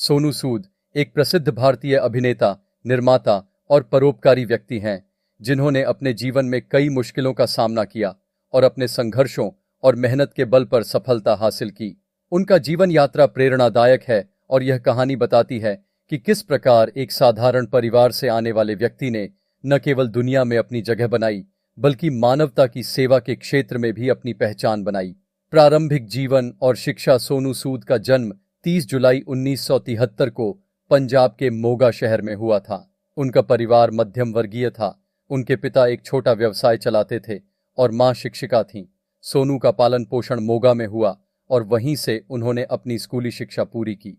सोनू सूद एक प्रसिद्ध भारतीय अभिनेता, निर्माता और परोपकारी व्यक्ति हैं, जिन्होंने अपने जीवन में कई मुश्किलों का सामना किया और अपने संघर्षों और मेहनत के बल पर सफलता हासिल की। उनका जीवन यात्रा प्रेरणादायक है और यह कहानी बताती है कि किस प्रकार एक साधारण परिवार से आने वाले व्यक्ति ने न केवल दुनिया में अपनी जगह बनाई, बल्कि मानवता की सेवा के क्षेत्र में भी अपनी पहचान बनाई। प्रारंभिक जीवन और शिक्षा। सोनू सूद का जन्म 30 जुलाई 1973 को पंजाब के मोगा शहर में हुआ था। उनका परिवार मध्यम वर्गीय था। उनके पिता एक छोटा व्यवसाय चलाते थे और मां शिक्षिका थीं। सोनू का पालन पोषण मोगा में हुआ और वहीं से उन्होंने अपनी स्कूली शिक्षा पूरी की।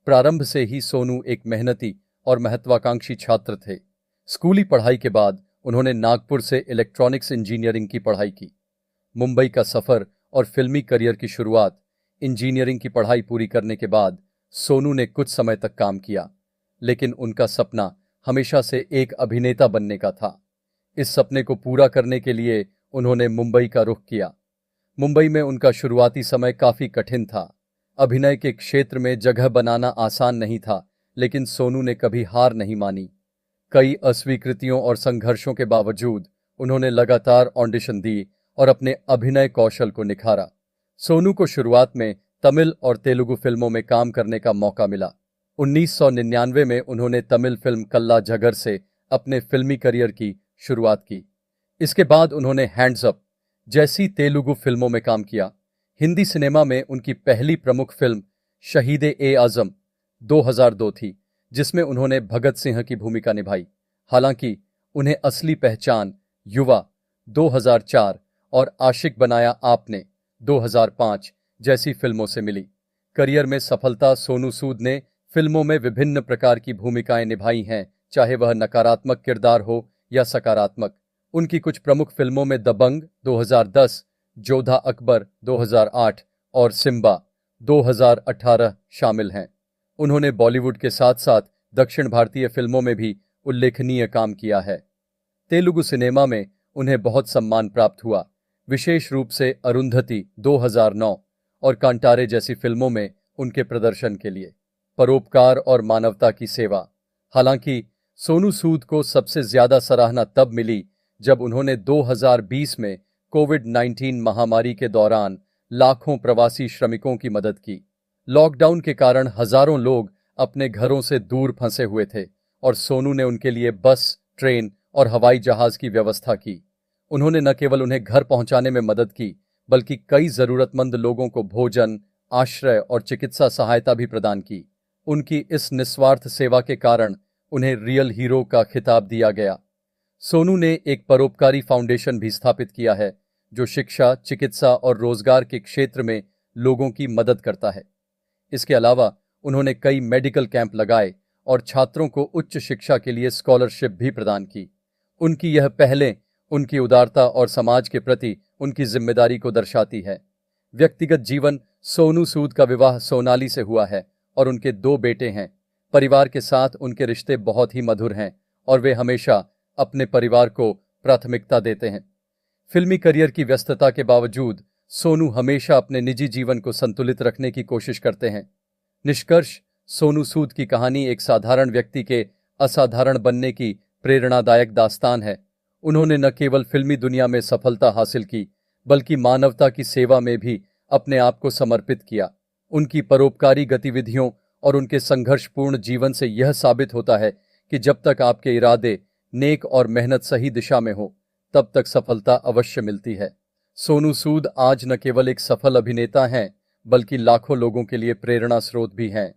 प्रारंभ से ही सोनू एक मेहनती और महत्वाकांक्षी छात्र थे। स्कूली पढ़ाई के बाद उन्होंने नागपुर से इलेक्ट्रॉनिक्स इंजीनियरिंग की पढ़ाई की। मुंबई का सफर और फिल्मी करियर की शुरुआत। इंजीनियरिंग की पढ़ाई पूरी करने के बाद सोनू ने कुछ समय तक काम किया, लेकिन उनका सपना हमेशा से एक अभिनेता बनने का था। इस सपने को पूरा करने के लिए उन्होंने मुंबई का रुख किया। मुंबई में उनका शुरुआती समय काफी कठिन था। अभिनय के क्षेत्र में जगह बनाना आसान नहीं था, लेकिन सोनू ने कभी हार नहीं मानी। कई अस्वीकृतियों और संघर्षों के बावजूद उन्होंने लगातार ऑडिशन दी और अपने अभिनय कौशल को निखारा। सोनू को शुरुआत में तमिल और तेलुगु फिल्मों में काम करने का मौका मिला। 1999 में उन्होंने तमिल फिल्म कल्ला जगर से अपने फिल्मी करियर की शुरुआत की। इसके बाद उन्होंने हैंड्स अप जैसी तेलुगु फिल्मों में काम किया। हिंदी सिनेमा में उनकी पहली प्रमुख फिल्म शहीद-ए-आजम 2002 थी, जिसमें उन्होंने भगत सिंह की भूमिका निभाई। हालांकि उन्हें असली पहचान युवा 2004 और आशिक बनाया आपने 2005 जैसी फिल्मों से मिली। करियर में सफलता। सोनू सूद ने फिल्मों में विभिन्न प्रकार की भूमिकाएं निभाई हैं, चाहे वह नकारात्मक किरदार हो या सकारात्मक। उनकी कुछ प्रमुख फिल्मों में दबंग 2010, जोधा अकबर 2008 और सिम्बा 2018 शामिल हैं। उन्होंने बॉलीवुड के साथ साथ दक्षिण भारतीय फिल्मों में भी उल्लेखनीय काम किया है। तेलुगु सिनेमा में उन्हें बहुत सम्मान प्राप्त हुआ, विशेष रूप से अरुंधति 2009 और कांटारे जैसी फिल्मों में उनके प्रदर्शन के लिए। परोपकार और मानवता की सेवा। हालांकि सोनू सूद को सबसे ज्यादा सराहना तब मिली जब उन्होंने 2020 में कोविड-19 महामारी के दौरान लाखों प्रवासी श्रमिकों की मदद की। लॉकडाउन के कारण हजारों लोग अपने घरों से दूर फंसे हुए थे और सोनू ने उनके लिए बस, ट्रेन और हवाई जहाज की व्यवस्था की। उन्होंने न केवल उन्हें घर पहुंचाने में मदद की, बल्कि कई जरूरतमंद लोगों को भोजन, आश्रय और चिकित्सा सहायता भी प्रदान की। उनकी इस निस्वार्थ सेवा के कारण उन्हें रियल हीरो का खिताब दिया गया। सोनू ने एक परोपकारी फाउंडेशन भी स्थापित किया है, जो शिक्षा, चिकित्सा और रोजगार के क्षेत्र में लोगों की मदद करता है। इसके अलावा उन्होंने कई मेडिकल कैंप लगाए और छात्रों को उच्च शिक्षा के लिए स्कॉलरशिप भी प्रदान की। उनकी यह पहलें उनकी उदारता और समाज के प्रति उनकी जिम्मेदारी को दर्शाती है। व्यक्तिगत जीवन। सोनू सूद का विवाह सोनाली से हुआ है और उनके 2 बेटे हैं। परिवार के साथ उनके रिश्ते बहुत ही मधुर हैं और वे हमेशा अपने परिवार को प्राथमिकता देते हैं। फिल्मी करियर की व्यस्तता के बावजूद सोनू हमेशा अपने निजी जीवन को संतुलित रखने की कोशिश करते हैं। निष्कर्ष, सोनू सूद की कहानी एक साधारण व्यक्ति के असाधारण बनने की प्रेरणादायक दास्तान है। उन्होंने न केवल फिल्मी दुनिया में सफलता हासिल की, बल्कि मानवता की सेवा में भी अपने आप को समर्पित किया। उनकी परोपकारी गतिविधियों और उनके संघर्षपूर्ण जीवन से यह साबित होता है कि जब तक आपके इरादे नेक और मेहनत सही दिशा में हो, तब तक सफलता अवश्य मिलती है। सोनू सूद आज न केवल एक सफल अभिनेता हैं, बल्कि लाखों लोगों के लिए प्रेरणा स्रोत भी हैं।